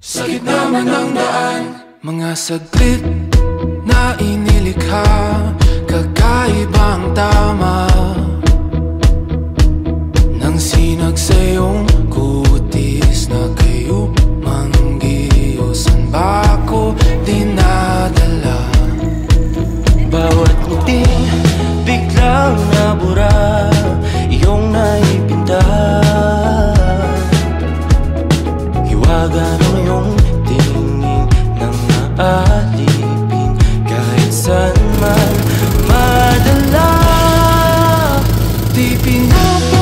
Sa gitna man ng daan, mga saglit na inilikha, kakaibang tama nang sinag sa iyong kutis na kayo manggiyosan ba ako dinadala? Bawat ngiting biglang nabura, iyong naipinta. Hiwaga ng iyong tingin nang naalipin kahit saan man madala. Di pinapa